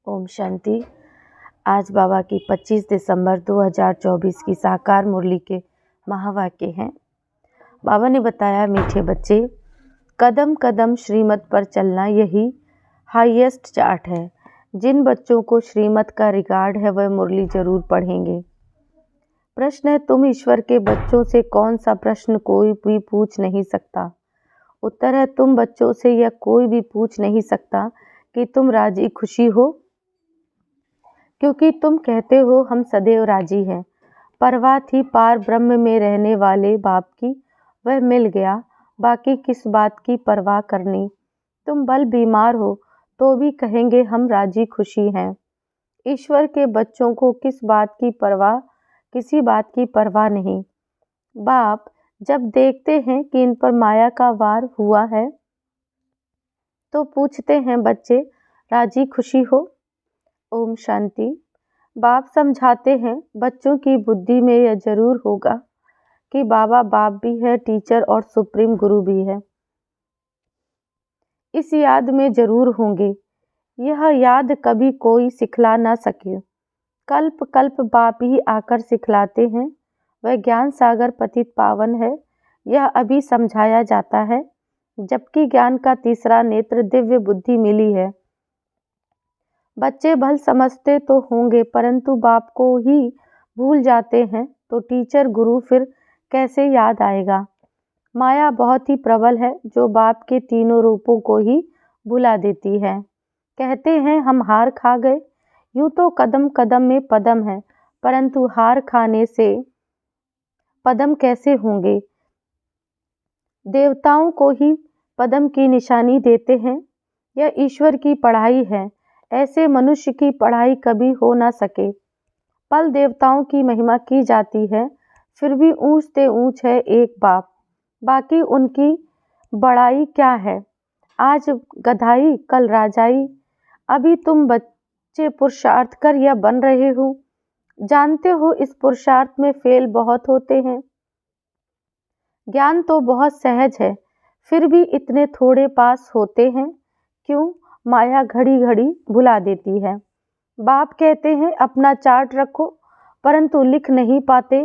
ओम शांति। आज बाबा की 25 दिसंबर 2024 की साकार मुरली के महावाक्य हैं। बाबा ने बताया, मीठे बच्चे, कदम कदम श्रीमत पर चलना यही हाईएस्ट चार्ट है। जिन बच्चों को श्रीमत का रिगार्ड है वह मुरली जरूर पढ़ेंगे। प्रश्न है, तुम ईश्वर के बच्चों से कौन सा प्रश्न कोई भी पूछ नहीं सकता? उत्तर है, तुम बच्चों से यह कोई भी पूछ नहीं सकता कि तुम राजी खुशी हो, क्योंकि तुम कहते हो हम सदैव राजी हैं। परवाह थी पार ब्रह्म में रहने वाले बाप की, वह मिल गया, बाकी किस बात की परवाह करनी। तुम भल बीमार हो तो भी कहेंगे हम राजी खुशी हैं। ईश्वर के बच्चों को किस बात की परवाह, किसी बात की परवाह नहीं। बाप जब देखते हैं कि इन पर माया का वार हुआ है तो पूछते हैं, बच्चे राजी खुशी हो? ओम शांति। बाप समझाते हैं, बच्चों की बुद्धि में यह जरूर होगा कि बाबा बाप भी है, टीचर और सुप्रीम गुरु भी है। इस याद में जरूर होंगे। यह याद कभी कोई सिखला ना सके। कल्प कल्प बाप ही आकर सिखलाते हैं। वह ज्ञान सागर पतित पावन है, यह अभी समझाया जाता है, जबकि ज्ञान का तीसरा नेत्र दिव्य बुद्धि मिली है। बच्चे भल समझते तो होंगे, परंतु बाप को ही भूल जाते हैं तो टीचर गुरु फिर कैसे याद आएगा। माया बहुत ही प्रबल है, जो बाप के तीनों रूपों को ही भुला देती है। कहते हैं हम हार खा गए। यूं तो कदम कदम में पदम है, परंतु हार खाने से पदम कैसे होंगे। देवताओं को ही पदम की निशानी देते हैं। यह ईश्वर की पढ़ाई है, ऐसे मनुष्य की पढ़ाई कभी हो ना सके। पल देवताओं की महिमा की जाती है, फिर भी ऊंच से ऊंच है एक बाप, बाकी उनकी बड़ाई क्या है। आज गधाई कल राजाई। अभी तुम बच्चे पुरुषार्थ कर यह बन रहे हो। जानते हो इस पुरुषार्थ में फेल बहुत होते हैं। ज्ञान तो बहुत सहज है, फिर भी इतने थोड़े पास होते हैं। क्यों? माया घड़ी घड़ी भुला देती है। बाप कहते हैं अपना चार्ट रखो, परंतु लिख नहीं पाते।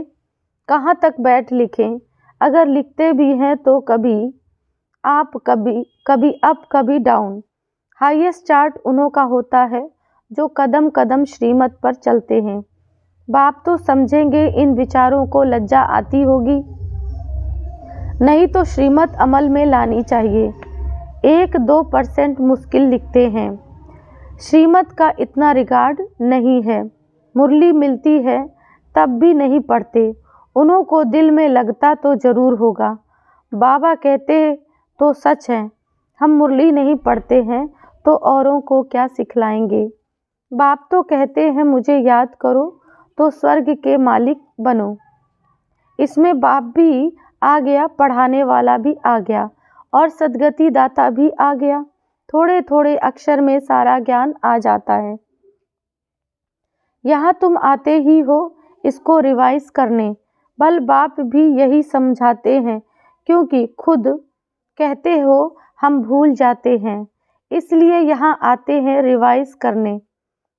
कहाँ तक बैठ लिखें? अगर लिखते भी हैं तो कभी आप, कभी अप, कभी डाउन। हाईएस्ट चार्ट उन्हों का होता है जो कदम कदम श्रीमत पर चलते हैं। बाप तो समझेंगे इन विचारों को, लज्जा आती होगी, नहीं तो श्रीमत अमल में लानी चाहिए। 1-2% मुश्किल लिखते हैं। श्रीमत का इतना रिगार्ड नहीं है। मुरली मिलती है तब भी नहीं पढ़ते। उन्हों को दिल में लगता तो जरूर होगा। बाबा कहते तो सच है, हम मुरली नहीं पढ़ते हैं तो औरों को क्या सिखलाएंगे। बाप तो कहते हैं मुझे याद करो तो स्वर्ग के मालिक बनो। इसमें बाप भी आ गया, पढ़ाने वाला भी आ गया और सद्गति दाता भी आ गया। थोड़े थोड़े अक्षर में सारा ज्ञान आ जाता है। यहाँ तुम आते ही हो इसको रिवाइज करने। बल बाप भी यही समझाते हैं, क्योंकि खुद कहते हो हम भूल जाते हैं, इसलिए यहाँ आते हैं रिवाइज करने।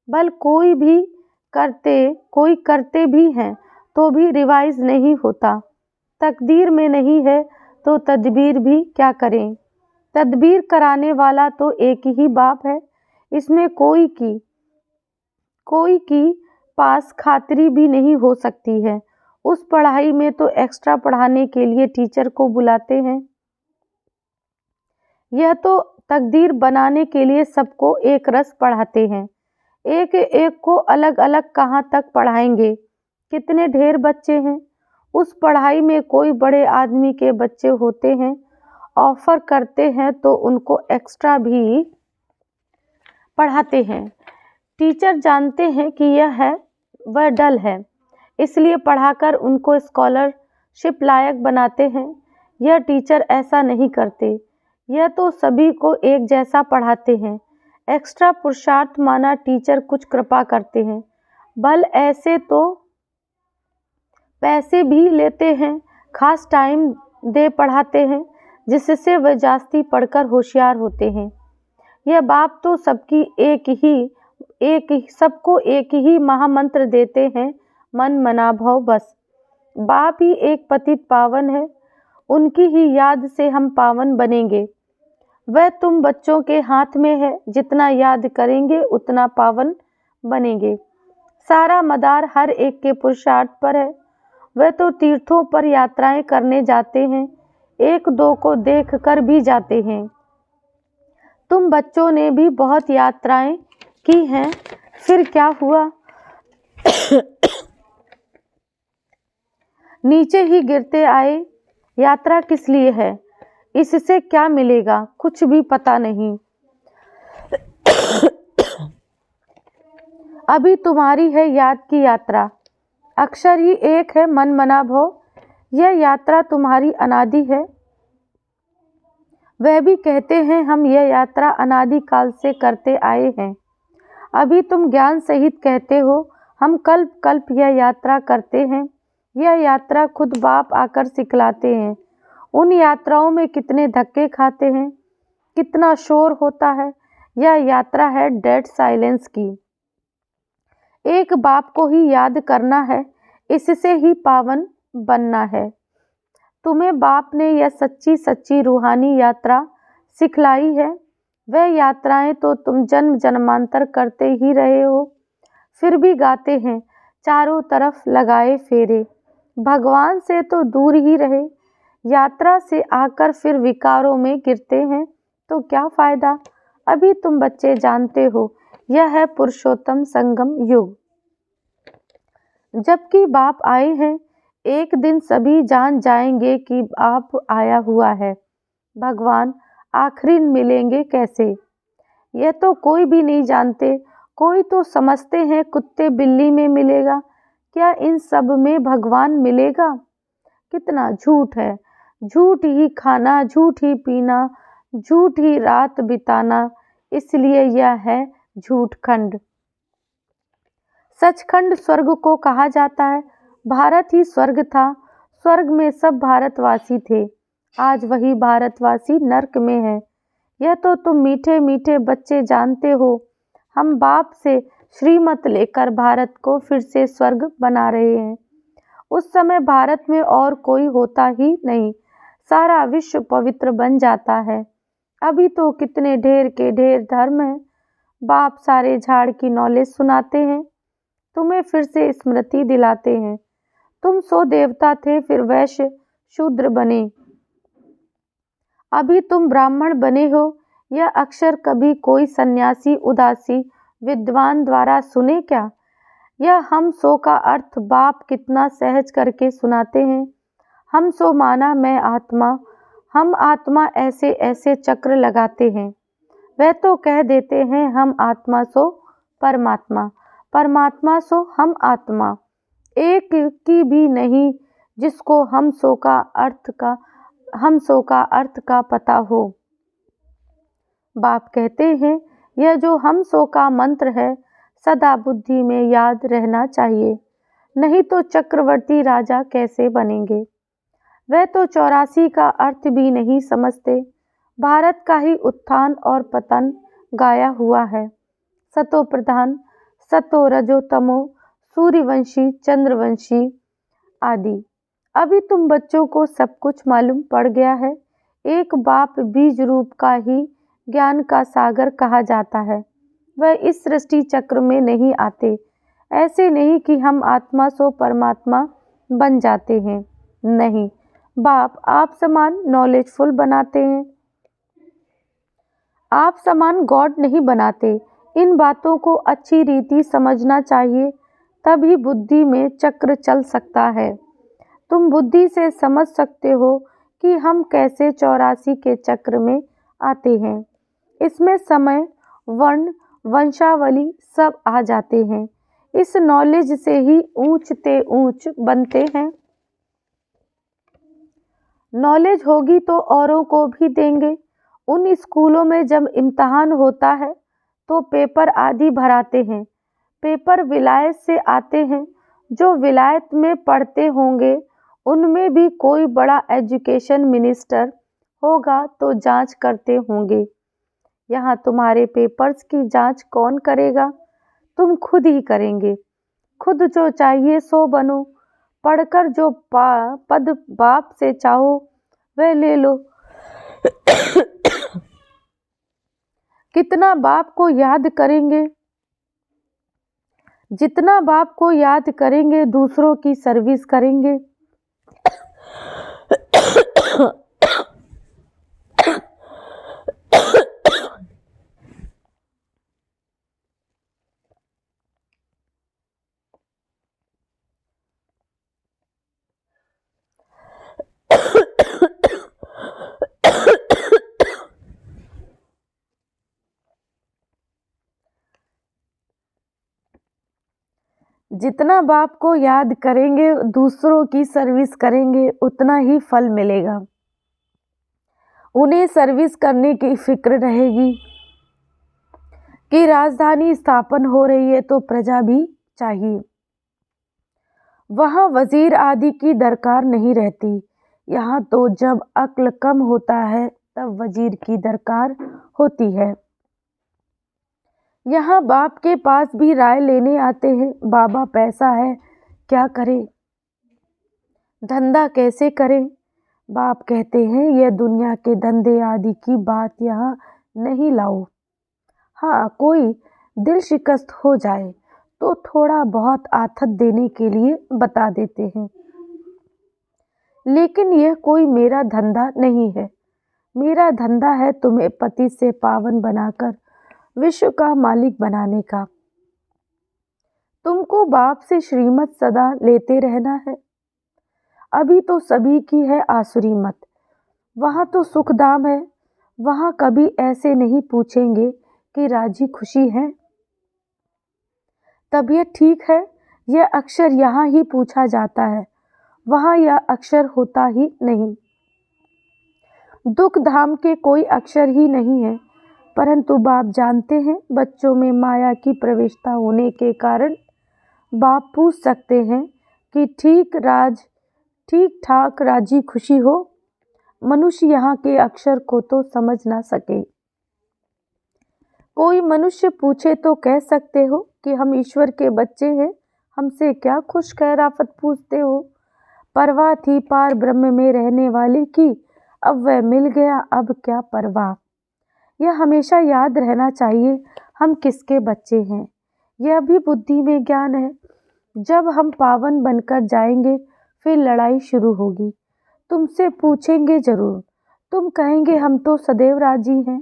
बल कोई करते भी हैं तो भी रिवाइज नहीं होता। तकदीर में नहीं है तो तदबीर भी क्या करें। तदबीर कराने वाला तो एक ही बाप है। इसमें कोई की पास खातिरी भी नहीं हो सकती है। उस पढ़ाई में तो एक्स्ट्रा पढ़ाने के लिए टीचर को बुलाते हैं। यह तो तकदीर बनाने के लिए सबको एक रस पढ़ाते हैं। एक एक को अलग अलग कहाँ तक पढ़ाएंगे। कितने ढेर बच्चे हैं। उस पढ़ाई में कोई बड़े आदमी के बच्चे होते हैं, ऑफर करते हैं तो उनको एक्स्ट्रा भी पढ़ाते हैं। टीचर जानते हैं कि यह है वह डल है, इसलिए पढ़ाकर उनको स्कॉलरशिप लायक बनाते हैं। यह टीचर ऐसा नहीं करते। यह तो सभी को एक जैसा पढ़ाते हैं। एक्स्ट्रा पुरुषार्थ माना टीचर कुछ कृपा करते हैं। भल ऐसे तो पैसे भी लेते हैं, खास टाइम दे पढ़ाते हैं, जिससे वह जास्ती पढ़कर होशियार होते हैं। यह बाप तो सबकी एक ही सबको एक ही महामंत्र देते हैं, मन मना भव बस। बाप ही एक पतित पावन है, उनकी ही याद से हम पावन बनेंगे। वह तुम बच्चों के हाथ में है, जितना याद करेंगे उतना पावन बनेंगे। सारा मदार हर एक के पुरुषार्थ पर है। वह तो तीर्थों पर यात्राएं करने जाते हैं, एक दो को देख कर भी जाते हैं। तुम बच्चों ने भी बहुत यात्राएं की हैं, फिर क्या हुआ? नीचे ही गिरते आए। यात्रा किस लिए है? इससे क्या मिलेगा? कुछ भी पता नहीं। अभी तुम्हारी है याद की यात्रा, अक्षर ही एक है, मन मना भव। यह यात्रा तुम्हारी अनादि है। वह भी कहते हैं हम यह यात्रा अनादि काल से करते आए हैं। अभी तुम ज्ञान सहित कहते हो हम कल्प कल्प यह यात्रा करते हैं। यह यात्रा खुद बाप आकर सिखलाते हैं। उन यात्राओं में कितने धक्के खाते हैं, कितना शोर होता है। यह यात्रा है डेड साइलेंस की। एक बाप को ही याद करना है, इससे ही पावन बनना है। तुम्हें बाप ने यह सच्ची सच्ची रूहानी यात्रा सिखलाई है। वह यात्राएं तो तुम जन्म जन्मांतर करते ही रहे हो, फिर भी गाते हैं चारों तरफ लगाए फेरे। भगवान से तो दूर ही रहे, यात्रा से आकर फिर विकारों में गिरते हैं, तो क्या फायदा? अभी तुम बच्चे जानते हो यह है पुरुषोत्तम संगम युग। जबकि बाप आए हैं, एक दिन सभी जान जाएंगे कि बाप आया हुआ है। भगवान आखिरी मिलेंगे कैसे, यह तो कोई भी नहीं जानते। कोई तो समझते हैं कुत्ते बिल्ली में मिलेगा, क्या इन सब में भगवान मिलेगा? कितना झूठ है। झूठ ही खाना, झूठ ही पीना, झूठ ही रात बिताना, इसलिए यह है झूठ खंड। सचखंड स्वर्ग को कहा जाता है। भारत ही स्वर्ग था, स्वर्ग में सब भारतवासी थे। आज वही भारतवासी नर्क में है। यह तो तुम मीठे मीठे बच्चे जानते हो। हम बाप से श्रीमत लेकर भारत को फिर से स्वर्ग बना रहे हैं। उस समय भारत में और कोई होता ही नहीं, सारा विश्व पवित्र बन जाता है। अभी तो कितने ढेर के ढेर धर्म हैं। बाप सारे झाड़ की नॉलेज सुनाते हैं, तुम्हें फिर से स्मृति दिलाते हैं। तुम सो देवता थे, फिर वैश्य शूद्र बने, अभी तुम ब्राह्मण बने हो। यह अक्षर कभी कोई सन्यासी उदासी विद्वान द्वारा सुने क्या? यह हम सो का अर्थ बाप कितना सहज करके सुनाते हैं। हम सो माना मैं आत्मा, हम आत्मा ऐसे ऐसे चक्र लगाते हैं। वह तो कह देते हैं हम आत्मा सो परमात्मा, परमात्मा सो हम आत्मा। एक की भी नहीं जिसको हम सो का अर्थ का पता हो। बाप कहते हैं यह जो हम सो का मंत्र है सदा बुद्धि में याद रहना चाहिए, नहीं तो चक्रवर्ती राजा कैसे बनेंगे? वह तो 84 का अर्थ भी नहीं समझते। भारत का ही उत्थान और पतन गाया हुआ है। सतो प्रधान, सतो रजो तमो, सूर्यवंशी चंद्रवंशी आदि। अभी तुम बच्चों को सब कुछ मालूम पड़ गया है। एक बाप बीज रूप का ही ज्ञान का सागर कहा जाता है। वह इस सृष्टि चक्र में नहीं आते। ऐसे नहीं कि हम आत्मा सो परमात्मा बन जाते हैं, नहीं। बाप आप समान नॉलेजफुल बनाते हैं, आप समान गॉड नहीं बनाते। इन बातों को अच्छी रीति समझना चाहिए, तभी बुद्धि में चक्र चल सकता है। तुम बुद्धि से समझ सकते हो कि हम कैसे 84 के चक्र में आते हैं। इसमें समय, वर्ण, वंशावली सब आ जाते हैं। इस नॉलेज से ही ऊंचते ऊंच बनते हैं। नॉलेज होगी तो औरों को भी देंगे। उन स्कूलों में जब इम्तहान होता है तो पेपर आदि भराते हैं। पेपर विलायत से आते हैं। जो विलायत में पढ़ते होंगे उनमें भी कोई बड़ा एजुकेशन मिनिस्टर होगा तो जांच करते होंगे। यहाँ तुम्हारे पेपर्स की जांच कौन करेगा? तुम खुद ही करेंगे। खुद जो चाहिए सो बनो, पढ़कर जो पद बाप से चाहो वह ले लो। कितना बाप को याद करेंगे, जितना बाप को याद करेंगे दूसरों की सर्विस करेंगे। जितना बाप को याद करेंगे दूसरों की सर्विस करेंगे उतना ही फल मिलेगा। उन्हें सर्विस करने की फिक्र रहेगी कि राजधानी स्थापन हो रही है तो प्रजा भी चाहिए। वहाँ वजीर आदि की दरकार नहीं रहती। यहाँ तो जब अक्ल कम होता है तब वजीर की दरकार होती है। यहाँ बाप के पास भी राय लेने आते हैं। बाबा पैसा है क्या करें, धंधा कैसे करें। बाप कहते हैं यह दुनिया के धंधे आदि की बात यहाँ नहीं लाओ। हाँ, कोई दिल शिकस्त हो जाए तो थोड़ा बहुत आथत देने के लिए बता देते हैं, लेकिन यह कोई मेरा धंधा नहीं है। मेरा धंधा है तुम्हें पति से पावन बनाकर विश्व का मालिक बनाने का। तुमको बाप से श्रीमत सदा लेते रहना है। अभी तो सभी की है आसुरी मत। वहाँ तो सुखधाम है। वहाँ कभी ऐसे नहीं पूछेंगे कि राजी खुशी है, तबीयत ठीक है। यह अक्षर यहाँ ही पूछा जाता है, वहाँ यह अक्षर होता ही नहीं। दुख धाम के कोई अक्षर ही नहीं है, परंतु बाप जानते हैं बच्चों में माया की प्रवेशता होने के कारण बाप पूछ सकते हैं कि ठीक ठाक राजी खुशी हो। मनुष्य यहाँ के अक्षर को तो समझ ना सके। कोई मनुष्य पूछे तो कह सकते हो कि हम ईश्वर के बच्चे हैं, हमसे क्या खुश खैराफत पूछते हो। परवाह थी पार ब्रह्म में रहने वाले की, अब वह मिल गया, अब क्या परवाह। यह हमेशा याद रहना चाहिए हम किसके बच्चे हैं। यह भी बुद्धि में ज्ञान है। जब हम पावन बनकर जाएंगे फिर लड़ाई शुरू होगी। तुमसे पूछेंगे जरूर, तुम कहेंगे हम तो सदैव राजी हैं।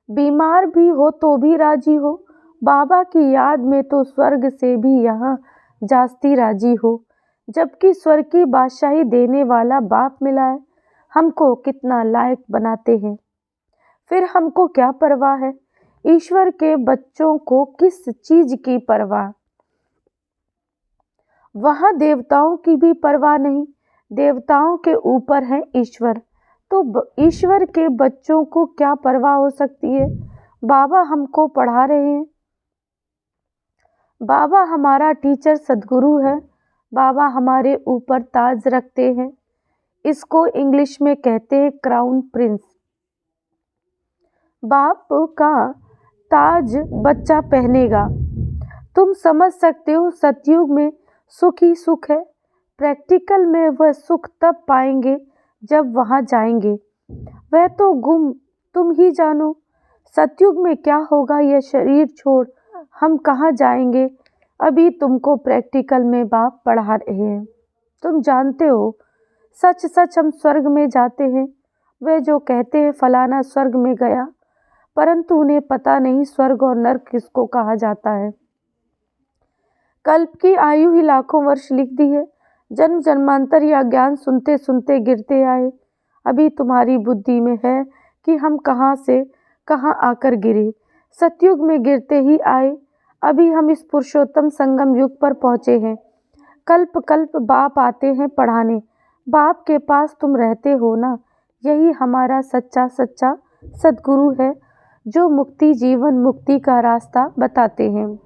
बीमार भी हो तो भी राजी हो। बाबा की याद में तो स्वर्ग से भी यहाँ जास्ती राजी हो। जबकि स्वर्ग की बादशाही देने वाला बाप मिला है, हमको कितना लायक बनाते हैं। फिर हमको क्या परवाह है। ईश्वर के बच्चों को किस चीज की परवाह। वहाँ देवताओं की भी परवाह नहीं। देवताओं के ऊपर है ईश्वर, तो ईश्वर के बच्चों को क्या परवाह हो सकती है। बाबा हमको पढ़ा रहे हैं। बाबा हमारा टीचर सद्गुरु है। बाबा हमारे ऊपर ताज रखते हैं। इसको इंग्लिश में कहते हैं क्राउन प्रिंस। बाप का ताज बच्चा पहनेगा। तुम समझ सकते हो सतयुग में सुख ही सुख है। प्रैक्टिकल में वह सुख तब पाएंगे जब वहाँ जाएंगे। वह तो गुम तुम ही जानो। सतयुग में क्या होगा, यह शरीर छोड़ हम कहाँ जाएंगे। अभी तुमको प्रैक्टिकल में बाप पढ़ा रहे हैं। तुम जानते हो सच सच हम स्वर्ग में जाते हैं। वे जो कहते हैं फलाना स्वर्ग में गया, परंतु उन्हें पता नहीं स्वर्ग और नर्क किसको कहा जाता है। कल्प की आयु ही लाखों वर्ष लिख दी है। जन्म जन्मांतर या ज्ञान सुनते सुनते गिरते आए। अभी तुम्हारी बुद्धि में है कि हम कहाँ से कहाँ आकर गिरे। सतयुग में गिरते ही आए। अभी हम इस पुरुषोत्तम संगम युग पर पहुँचे हैं। कल्प कल्प बाप आते हैं पढ़ाने। बाप के पास तुम रहते हो ना, यही हमारा सच्चा सच्चा सद्गुरु है, जो मुक्ति जीवन मुक्ति का रास्ता बताते हैं।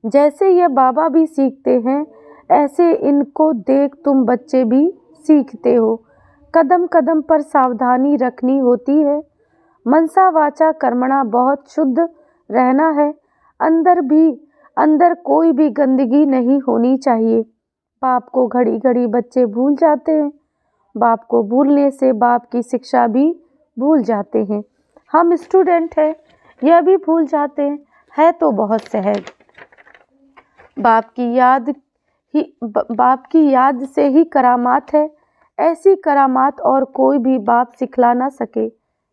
जैसे ये बाबा भी सीखते हैं, ऐसे इनको देख तुम बच्चे भी सीखते हो। कदम कदम पर सावधानी रखनी होती है। मनसा वाचा कर्मणा बहुत शुद्ध रहना है। अंदर कोई भी गंदगी नहीं होनी चाहिए। बाप को घड़ी घड़ी बच्चे भूल जाते हैं। बाप को भूलने से बाप की शिक्षा भी भूल जाते हैं। हम स्टूडेंट हैं, यह भी भूल जाते हैं। है तो बहुत सहज। बाप की याद से ही करामात है। ऐसी करामात और कोई भी बाप सिखला ना सके।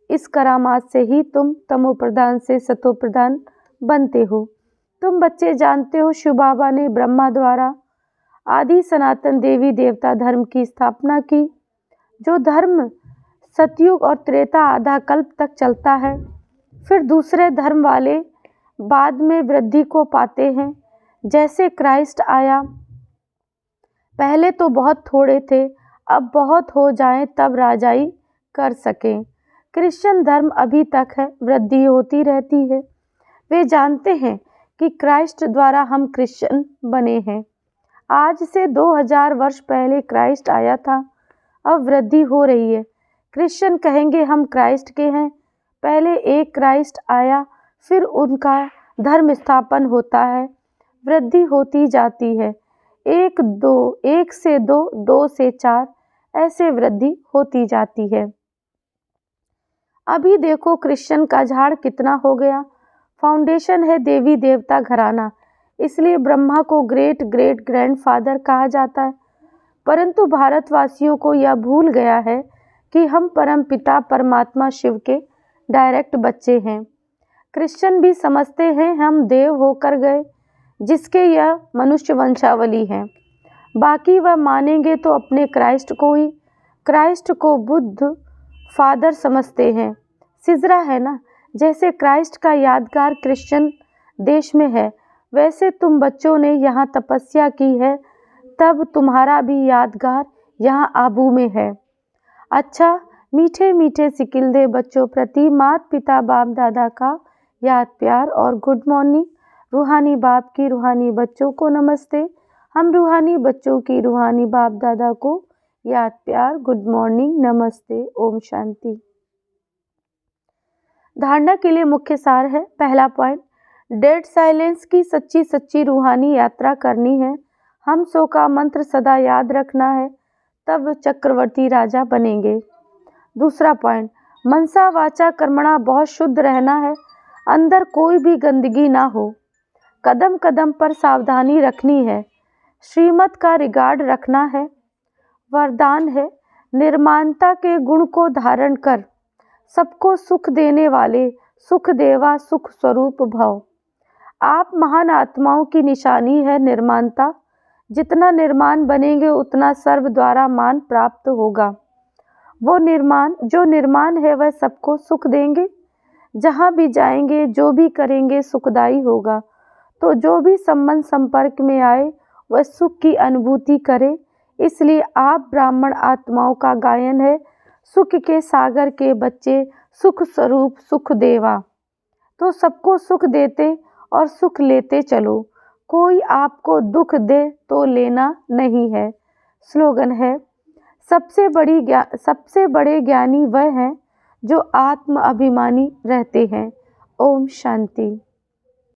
इस करामात से ही तुम तमो प्रधान से सतो प्रधान बनते हो। तुम बच्चे जानते हो, शिव बाबा ने ब्रह्मा द्वारा आदि सनातन देवी देवता धर्म की स्थापना की। जो धर्म सतयुग और त्रेता आधा कल्प तक चलता है, फिर दूसरे धर्म वाले बाद में वृद्धि को पाते हैं। जैसे क्राइस्ट आया, पहले तो बहुत थोड़े थे, अब बहुत हो जाएं तब राजाई कर सकें। क्रिश्चियन धर्म अभी तक है, वृद्धि होती रहती है। वे जानते हैं कि क्राइस्ट द्वारा हम क्रिश्चियन बने हैं। आज से 2000 वर्ष पहले क्राइस्ट आया था, अब वृद्धि हो रही है। क्रिश्चियन कहेंगे हम क्राइस्ट के हैं। पहले एक क्राइस्ट आया, फिर उनका धर्म स्थापन होता है, वृद्धि होती जाती है। 1 से 2, 2 से 4, ऐसे वृद्धि होती जाती है। अभी देखो क्रिश्चियन का झाड़ कितना हो गया। फाउंडेशन है देवी देवता घराना, इसलिए ब्रह्मा को ग्रेट ग्रेट ग्रैंडफादर कहा जाता है। परंतु भारतवासियों को यह भूल गया है कि हम परम पिता परमात्मा शिव के डायरेक्ट बच्चे हैं। क्रिश्चियन भी समझते हैं हम देव होकर गए, जिसके यह मनुष्य वंशावली है। बाकी वह मानेंगे तो अपने क्राइस्ट को ही। क्राइस्ट को बुद्ध फादर समझते हैं। सिजरा है ना, जैसे क्राइस्ट का यादगार क्रिश्चियन देश में है, वैसे तुम बच्चों ने यहाँ तपस्या की है, तब तुम्हारा भी यादगार यहाँ आबू में है। अच्छा, मीठे मीठे सिकिलदे बच्चों प्रति माता पिता बाप दादा का याद प्यार और गुड मॉर्निंग। रूहानी बाप की रूहानी बच्चों को नमस्ते। हम रूहानी बच्चों की रूहानी बाप दादा को याद प्यार, गुड मॉर्निंग, नमस्ते, ओम शांति। धारणा के लिए मुख्य सार है। पहला पॉइंट, डेड साइलेंस की सच्ची सच्ची रूहानी यात्रा करनी है। हम सो का मंत्र सदा याद रखना है, तब चक्रवर्ती राजा बनेंगे। दूसरा पॉइंट, मनसा वाचा कर्मणा बहुत शुद्ध रहना है, अंदर कोई भी गंदगी ना हो। कदम कदम पर सावधानी रखनी है, श्रीमत का रिगार्ड रखना है। वरदान है, निर्माणता के गुण को धारण कर सबको सुख देने वाले सुख देवा सुख स्वरूप भव। आप महान आत्माओं की निशानी है निर्माणता। जितना निर्माण बनेंगे उतना सर्व द्वारा मान प्राप्त होगा। जो निर्माण है वह सबको सुख देंगे। जहाँ भी जाएंगे, जो भी करेंगे सुखदायी होगा। तो जो भी संबंध संपर्क में आए वह सुख की अनुभूति करे। इसलिए आप ब्राह्मण आत्माओं का गायन है, सुख के सागर के बच्चे, सुख स्वरूप सुख देवा। तो सबको सुख देते और सुख लेते चलो। कोई आपको दुख दे तो लेना नहीं है। स्लोगन है, सबसे बड़े ज्ञानी वह हैं जो आत्म अभिमानी रहते हैं। ओम शांति।